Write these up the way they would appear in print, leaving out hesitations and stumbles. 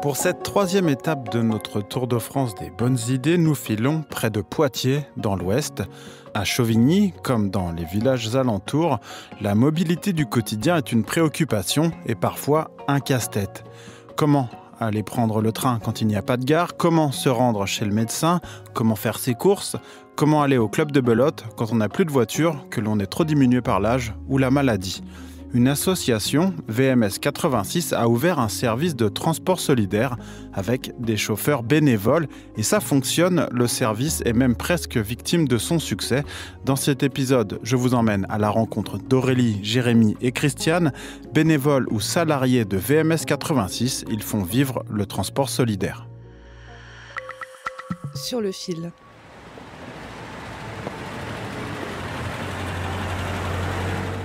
Pour cette troisième étape de notre Tour de France des bonnes idées, nous filons près de Poitiers, dans l'Ouest. À Chauvigny, comme dans les villages alentours, la mobilité du quotidien est une préoccupation et parfois un casse-tête. Comment aller prendre le train quand il n'y a pas de gare? Comment se rendre chez le médecin? Comment faire ses courses? Comment aller au club de belote quand on n'a plus de voiture, que l'on est trop diminué par l'âge ou la maladie? Une association, VMS 86, a ouvert un service de transport solidaire avec des chauffeurs bénévoles. Et ça fonctionne, le service est même presque victime de son succès. Dans cet épisode, je vous emmène à la rencontre d'Aurélie, Jérémy et Christiane. Bénévoles ou salariés de VMS 86, ils font vivre le transport solidaire. Sur le fil.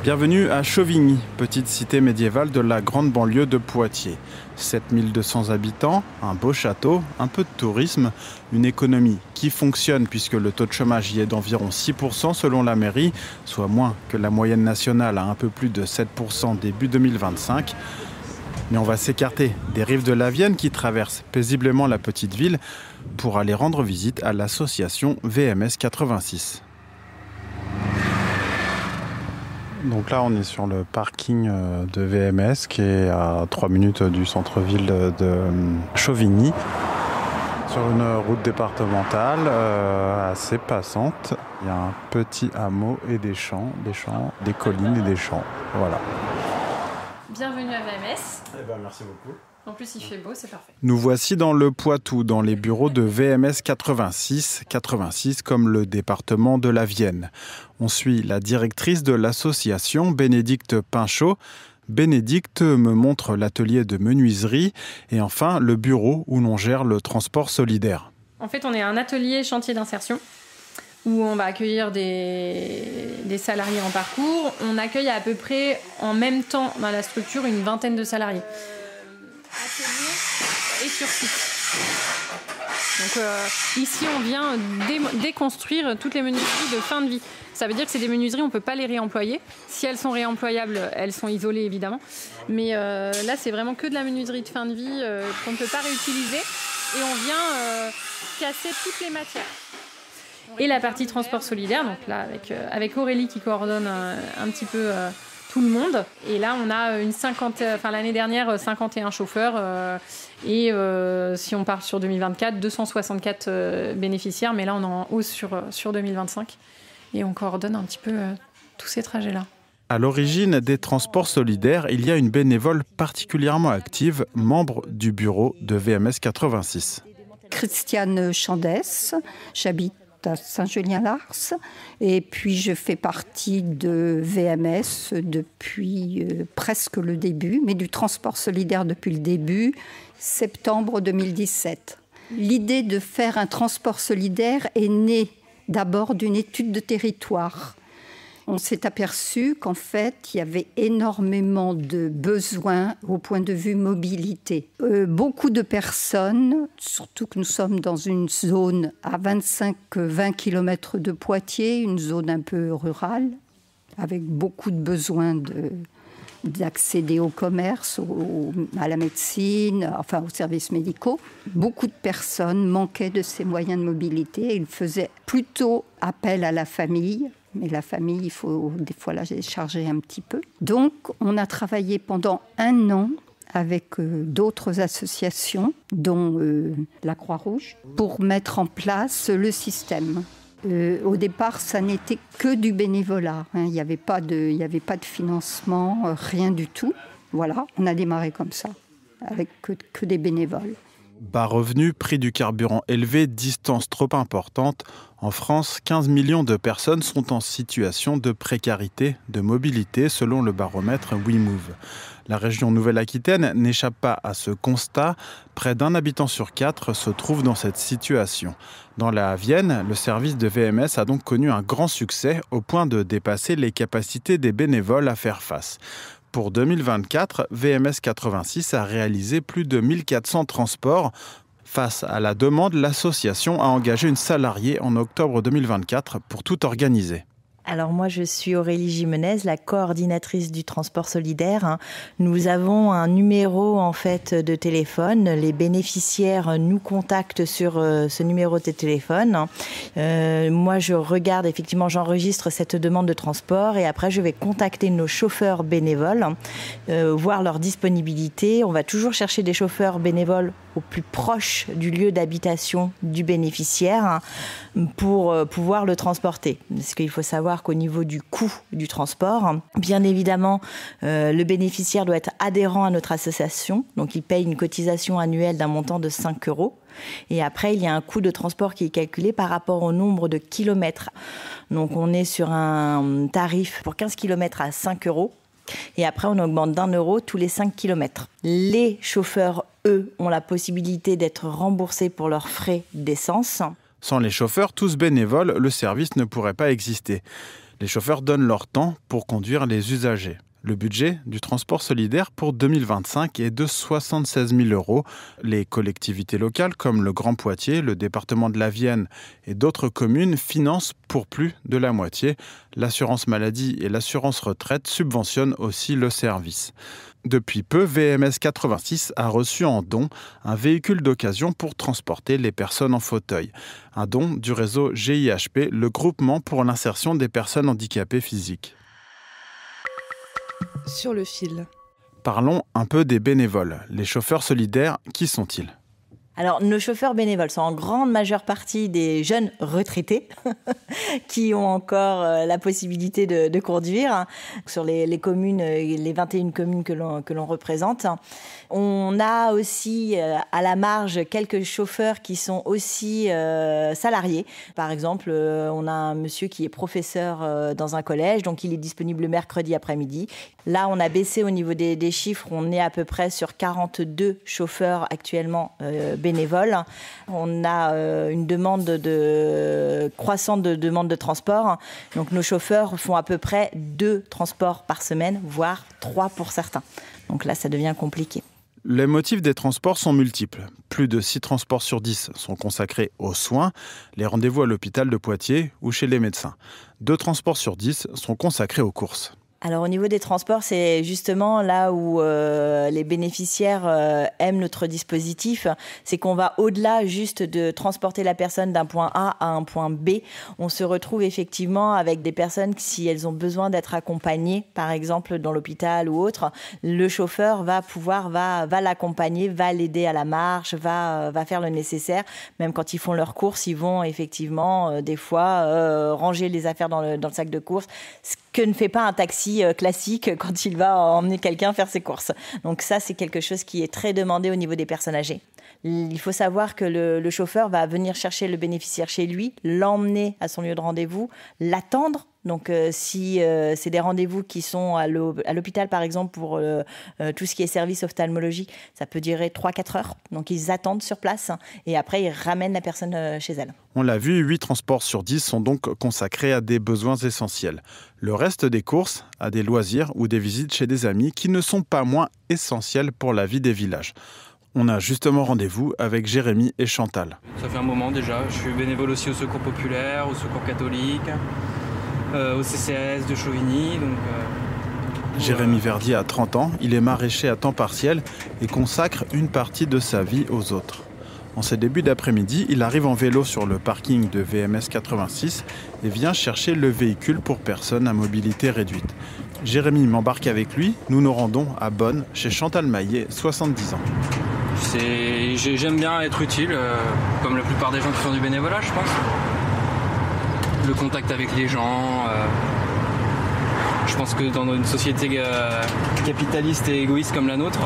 Bienvenue à Chauvigny, petite cité médiévale de la grande banlieue de Poitiers. 7200 habitants, un beau château, un peu de tourisme, une économie qui fonctionne puisque le taux de chômage y est d'environ 6% selon la mairie, soit moins que la moyenne nationale à un peu plus de 7% début 2025. Mais on va s'écarter des rives de la Vienne qui traversent paisiblement la petite ville pour aller rendre visite à l'association VMS 86. Donc là, on est sur le parking de VMS qui est à 3 minutes du centre-ville de Chauvigny, sur une route départementale assez passante. Il y a un petit hameau et des champs, des collines et des champs. Voilà. Bienvenue à VMS. Merci beaucoup. En plus, il fait beau, c'est parfait. Nous voici dans le Poitou, dans les bureaux de VMS 86, 86 comme le département de la Vienne. On suit la directrice de l'association, Bénédicte Pinchot. Bénédicte me montre l'atelier de menuiserie et enfin le bureau où l'on gère le transport solidaire. En fait, on est un atelier chantier d'insertion où on va accueillir des salariés en parcours. On accueille à peu près en même temps dans la structure une vingtaine de salariés. Atelier et sur site. Donc ici, on vient déconstruire toutes les menuiseries de fin de vie. Ça veut dire que c'est des menuiseries, on ne peut pas les réemployer. Si elles sont réemployables, elles sont isolées évidemment. Mais là, c'est vraiment que de la menuiserie de fin de vie qu'on ne peut pas réutiliser. Et on vient casser toutes les matières. Et la partie transport solidaire, donc là avec Aurélie qui coordonne un petit peu tout le monde. Et là, on a l'année dernière, 51 chauffeurs. Et si on part sur 2024, 264 bénéficiaires. Mais là, on est en hausse sur 2025. Et on coordonne un petit peu tous ces trajets-là. À l'origine des transports solidaires, il y a une bénévole particulièrement active, membre du bureau de VMS 86. Christiane Chandès, j'habite à Saint-Julien-Lars et puis je fais partie de VMS depuis presque le début, mais du transport solidaire depuis le début, septembre 2017. L'idée de faire un transport solidaire est née d'abord d'une étude de territoire. On s'est aperçu qu'en fait, il y avait énormément de besoins au point de vue mobilité. Beaucoup de personnes, surtout que nous sommes dans une zone à 25-20 km de Poitiers, une zone un peu rurale, avec beaucoup de besoins d'accéder au commerce, à la médecine, enfin aux services médicaux. Beaucoup de personnes manquaient de ces moyens de mobilité. Ils faisaient plutôt appel à la famille. Mais la famille, il faut des fois la décharger un petit peu. Donc, on a travaillé pendant 1 an avec d'autres associations, dont la Croix-Rouge, pour mettre en place le système. Au départ, ça n'était que du bénévolat. Il n'y avait pas de financement, rien du tout. Voilà, on a démarré comme ça, avec que des bénévoles. Bas revenus, prix du carburant élevé, distance trop importante. En France, 15 millions de personnes sont en situation de précarité, de mobilité, selon le baromètre WeMove. La région Nouvelle-Aquitaine n'échappe pas à ce constat. Près d'1 habitant sur 4 se trouve dans cette situation. Dans la Vienne, le service de VMS a donc connu un grand succès au point de dépasser les capacités des bénévoles à faire face. Pour 2024, VMS 86 a réalisé plus de 1400 transports. Face à la demande, l'association a engagé une salariée en octobre 2024 pour tout organiser. Alors moi, je suis Aurélie Gimenez, la coordinatrice du transport solidaire. Nous avons un numéro en fait de téléphone. Les bénéficiaires nous contactent sur ce numéro de téléphone. Moi, je regarde effectivement, j'enregistre cette demande de transport et après, je vais contacter nos chauffeurs bénévoles, voir leur disponibilité. On va toujours chercher des chauffeurs bénévoles au plus proche du lieu d'habitation du bénéficiaire pour pouvoir le transporter. Parce qu'il faut savoir qu'au niveau du coût du transport, bien évidemment, le bénéficiaire doit être adhérent à notre association. Donc, il paye une cotisation annuelle d'un montant de 5 €. Et après, il y a un coût de transport qui est calculé par rapport au nombre de kilomètres. Donc, on est sur un tarif pour 15 kilomètres à 5 €. Et après, on augmente d'1 € tous les 5 kilomètres. Les chauffeurs, eux, ont la possibilité d'être remboursés pour leurs frais d'essence. Sans les chauffeurs, tous bénévoles, le service ne pourrait pas exister. Les chauffeurs donnent leur temps pour conduire les usagers. Le budget du transport solidaire pour 2025 est de 76 000 €. Les collectivités locales comme le Grand Poitiers, le département de la Vienne et d'autres communes financent pour plus de la moitié. L'assurance maladie et l'assurance retraite subventionnent aussi le service. Depuis peu, VMS 86 a reçu en don un véhicule d'occasion pour transporter les personnes en fauteuil. Un don du réseau GIHP, le groupement pour l'insertion des personnes handicapées physiques. Sur le fil. Parlons un peu des bénévoles. Les chauffeurs solidaires, qui sont-ils ? Alors, nos chauffeurs bénévoles sont en grande majeure partie des jeunes retraités qui ont encore la possibilité de conduire sur les communes, les 21 communes que l'on représente. On a aussi à la marge quelques chauffeurs qui sont aussi salariés. Par exemple, on a un monsieur qui est professeur dans un collège, donc il est disponible le mercredi après-midi. Là, on a baissé au niveau des chiffres, on est à peu près sur 42 chauffeurs actuellement bénévoles. On a une demande croissante de demande de transport. Donc nos chauffeurs font à peu près 2 transports par semaine, voire 3 pour certains. Donc là, ça devient compliqué. Les motifs des transports sont multiples. Plus de 6 transports sur 10 sont consacrés aux soins, les rendez-vous à l'hôpital de Poitiers ou chez les médecins. 2 transports sur 10 sont consacrés aux courses. Alors au niveau des transports, c'est justement là où les bénéficiaires aiment notre dispositif. C'est qu'on va au-delà juste de transporter la personne d'un point A à un point B. On se retrouve effectivement avec des personnes qui, si elles ont besoin d'être accompagnées, par exemple dans l'hôpital ou autre, le chauffeur va l'accompagner, va l'aider à la marche, va faire le nécessaire. Même quand ils font leurs courses, ils vont effectivement des fois ranger les affaires dans le sac de courses, ce que ne fait pas un taxi classique quand il va emmener quelqu'un faire ses courses. Donc ça, c'est quelque chose qui est très demandé au niveau des personnes âgées. Il faut savoir que le chauffeur va venir chercher le bénéficiaire chez lui, l'emmener à son lieu de rendez-vous, l'attendre. Donc si c'est des rendez-vous qui sont à l'hôpital, par exemple, pour tout ce qui est service ophtalmologie, ça peut durer 3-4 heures. Donc ils attendent sur place et après ils ramènent la personne chez elle. On l'a vu, 8 transports sur 10 sont donc consacrés à des besoins essentiels. Le reste des courses, à des loisirs ou des visites chez des amis qui ne sont pas moins essentiels pour la vie des villages. On a justement rendez-vous avec Jérémy et Chantal. Ça fait un moment déjà. Je suis bénévole aussi au Secours populaire, au Secours catholique, au CCAS de Chauvigny. Jérémy Verdier a 30 ans, il est maraîcher à temps partiel et consacre une partie de sa vie aux autres. En ces débuts d'après-midi, il arrive en vélo sur le parking de VMS 86 et vient chercher le véhicule pour personnes à mobilité réduite. Jérémy m'embarque avec lui, nous nous rendons à Bonne, chez Chantal Maillet, 70 ans. J'aime bien être utile, comme la plupart des gens qui font du bénévolat, je pense. Le contact avec les gens. Je pense que dans une société capitaliste et égoïste comme la nôtre,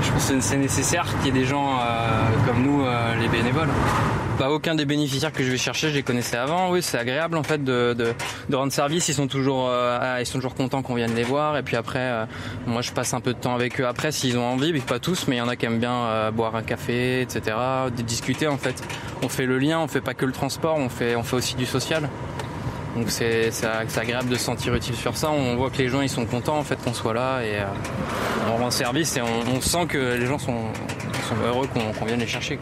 je pense que c'est nécessaire qu'il y ait des gens comme nous, les bénévoles. Aucun des bénéficiaires que je vais chercher, je les connaissais avant. Oui, c'est agréable en fait de rendre service. Ils sont toujours contents qu'on vienne les voir. Et puis après, moi je passe un peu de temps avec eux après s'ils ont envie, mais pas tous. Mais il y en a qui aiment bien boire un café, etc. Discuter en fait. On fait le lien, on fait pas que le transport, on fait aussi du social. Donc c'est agréable de se sentir utile sur ça. On voit que les gens ils sont contents en fait qu'on soit là et on rend service et on sent que les gens sont heureux qu'on vienne les chercher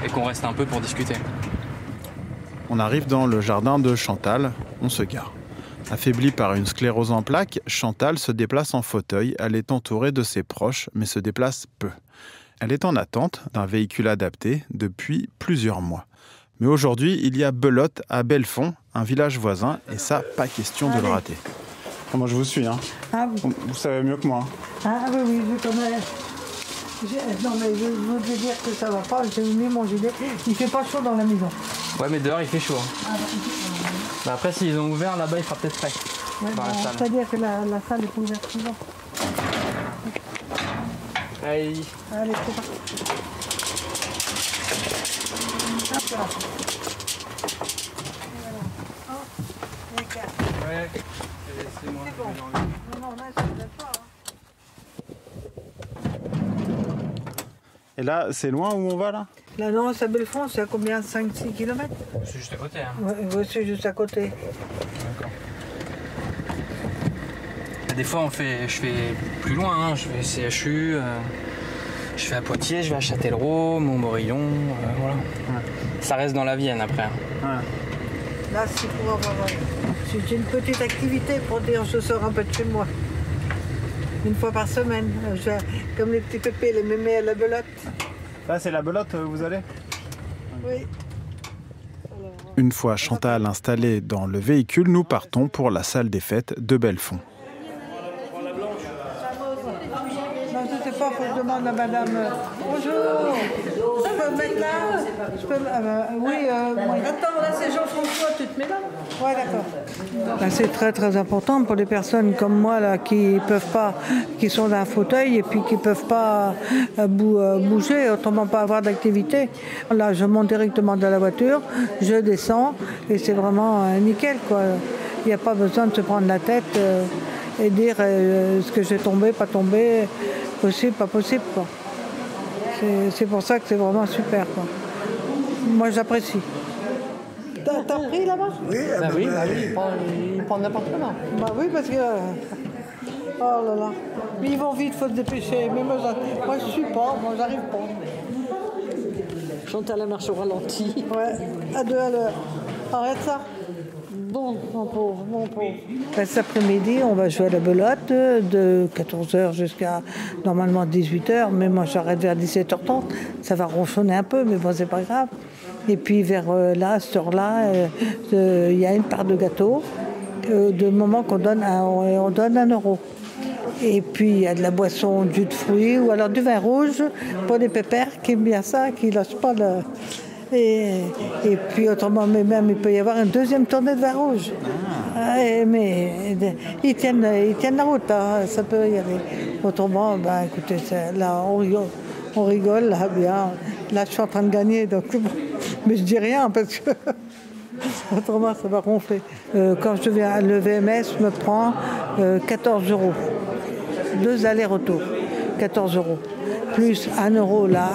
et qu'on reste un peu pour discuter. On arrive dans le jardin de Chantal, on se gare. Affaiblie par une sclérose en plaques, Chantal se déplace en fauteuil. Elle est entourée de ses proches, mais se déplace peu. Elle est en attente d'un véhicule adapté depuis plusieurs mois. Mais aujourd'hui, il y a Belote à Belfond, un village voisin, et ça, pas question de le rater. Moi, je vous suis, hein. Ah, oui. Vous savez mieux que moi. Ah oui, je connais. Non, mais je voudrais dire que ça va pas. J'ai mis mon gilet. Il fait pas chaud dans la maison. Ouais, mais dehors, il fait chaud. Hein. Bah après, s'ils ont ouvert, là-bas, il fera peut-être frais. Ouais, c'est-à-dire que la salle est ouverte souvent. Allez, c'est parti. Hop là. Ouais, c'est moi. C'est bon. Non, là, ça ne pas. Et là, c'est loin où on va, là? Là, non, c'est à Belfond, c'est à combien? 5-6 km? C'est juste à côté. Hein. Ouais, c'est juste à côté. D'accord. Des fois, je fais plus loin. Hein. Je fais CHU, je fais à Poitiers, je vais à Châtellerault, Montmorillon, voilà. Ouais. Ça reste dans la Vienne après. Hein. Ouais. Là, c'est pour avoir c'est une petite activité pour dire je sors un peu de chez moi. Une fois par semaine, comme les petits pépés, les mémés à la Belote. Là, c'est la Belote, vous allez? Oui. Une fois Chantal installée dans le véhicule, nous partons pour la salle des fêtes de Belfond. Non, je ne sais pas, il faut que je demande à madame. Bonjour. Je peux me mettre là? Oui, moi. Attends, là c'est Jean-François, tu te mets là? Ouais, d'accord. C'est très très important pour les personnes comme moi là, qui peuvent pas, qui sont dans un fauteuil et puis qui peuvent pas bouger, autrement pas avoir d'activité. Là, je monte directement dans la voiture, je descends et c'est vraiment nickel, quoi. Il n'y a pas besoin de se prendre la tête et dire est-ce que j'ai tombé, pas tombé, possible, pas possible, quoi. C'est pour ça que c'est vraiment super, quoi. Moi, j'apprécie. T'as pris là-bas? Oui, ils prennent n'importe comment. Bah oui, parce que... oh là là. Mais ils vont vite, il faut se dépêcher. Mais moi je suis pas, moi j'arrive pas. Chantal, la marche au ralenti. Ouais, à 2 à l'heure. Arrête ça. Bon, mon pauvre, mon pauvre. Cet après-midi, on va jouer à la Belote de 14h jusqu'à normalement 18h. Mais moi j'arrête vers 17h30. Ça va ronchonner un peu, mais bon, c'est pas grave. Et puis vers là, cette heure-là, il y a une part de gâteau, de moment qu'on donne on donne 1 €. Et puis il y a de la boisson, du jus de fruits ou alors du vin rouge pour les pépères qui aiment bien ça, qui ne lâchent pas le... Et puis autrement, mais même il peut y avoir une deuxième tournée de vin rouge. Mais ils tiennent la route, hein, ça peut y aller. Autrement, ben, écoutez, là on rigole, là, bien. Là, je suis en train de gagner, donc bon. Mais je dis rien parce que autrement, ça va ronfler. Quand je viens, le VMS me prend 14 €. 2 allers-retours, 14 €. Plus 1 € là,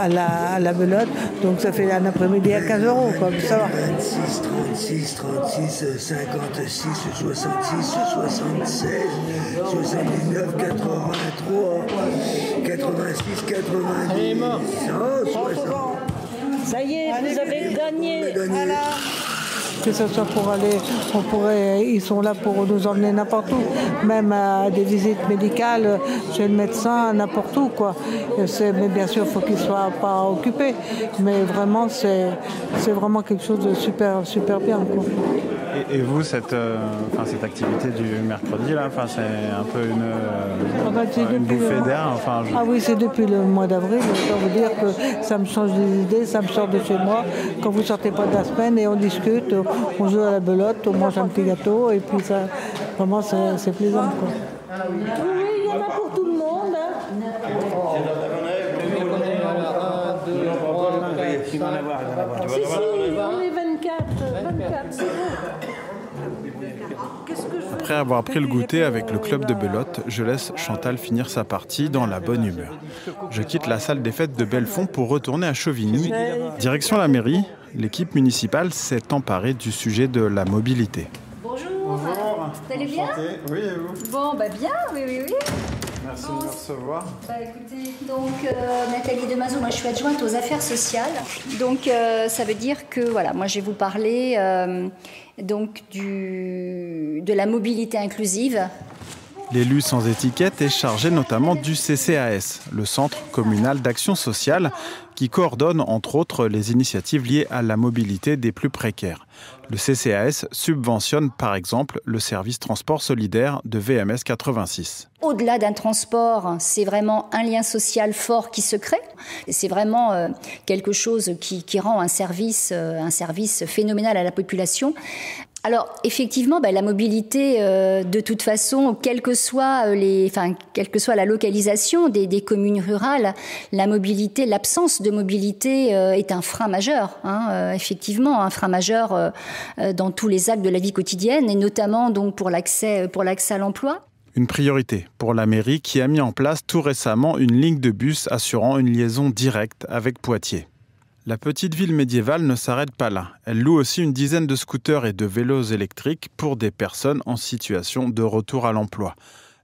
à la Belote, donc ça fait un après-midi à 15 €, quoi. Ça va. 26, 36, 36, 56, 66, 76, 79, 83, 86, 90. Oh, 60. Ça y est, vous avez gagné. Voilà. Que ce soit pour aller, ils sont là pour nous emmener n'importe où, même à des visites médicales, chez le médecin, n'importe où, quoi. Mais bien sûr, il faut qu'ils ne soient pas occupés, mais vraiment, c'est vraiment quelque chose de super, super bien, quoi. Et vous, cette activité du mercredi, là, c'est un peu une bouffée d'air. Ah oui, c'est depuis le mois d'avril. Je dois vous dire que ça me change des idées, ça me sort de chez moi. Quand vous ne sortez pas de la semaine et on discute, on joue à la Belote, on mange un petit gâteau et puis ça, vraiment, c'est plaisant, quoi. Oui, il y en a pour tout le monde. On est 24, c'est bon. Après avoir pris le goûter avec le club de Belote, je laisse Chantal finir sa partie dans la bonne humeur. Je quitte la salle des fêtes de Belfond pour retourner à Chauvigny. Direction la mairie, l'équipe municipale s'est emparée du sujet de la mobilité. Bonjour. Vous allez bien? Oui, et vous? Bon, bah bien, oui. Merci de me recevoir. Écoutez, donc Nathalie Demazou, moi je suis adjointe aux affaires sociales. Donc ça veut dire que voilà, moi je vais vous parler donc de la mobilité inclusive. L'élu sans étiquette est chargé notamment du CCAS, le Centre communal d'action sociale, qui coordonne entre autres les initiatives liées à la mobilité des plus précaires. Le CCAS subventionne par exemple le service transport solidaire de VMS 86. Au-delà d'un transport, c'est vraiment un lien social fort qui se crée. C'est vraiment quelque chose qui rend un service phénoménal à la population. Alors effectivement, la mobilité, de toute façon, quelle que soit la localisation des communes rurales, la mobilité, l'absence de mobilité est un frein majeur. Effectivement, un frein majeur dans tous les actes de la vie quotidienne et notamment donc pour l'accès à l'emploi. Une priorité pour la mairie qui a mis en place tout récemment une ligne de bus assurant une liaison directe avec Poitiers. La petite ville médiévale ne s'arrête pas là. Elle loue aussi une dizaine de scooters et de vélos électriques pour des personnes en situation de retour à l'emploi.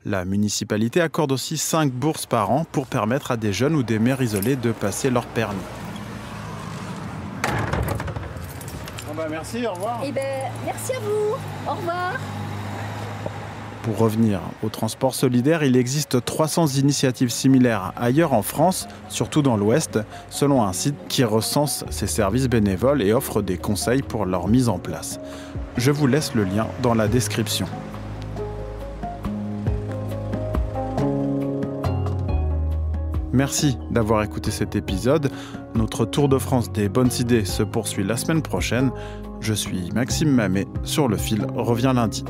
La municipalité accorde aussi 5 bourses par an pour permettre à des jeunes ou des mères isolées de passer leur permis. Merci, au revoir. Merci à vous. Au revoir. Pour revenir au transport solidaire, il existe 300 initiatives similaires ailleurs en France, surtout dans l'Ouest, selon un site qui recense ces services bénévoles et offre des conseils pour leur mise en place. Je vous laisse le lien dans la description. Merci d'avoir écouté cet épisode. Notre Tour de France des bonnes idées se poursuit la semaine prochaine. Je suis Maxime Mamet. Sur le fil revient lundi.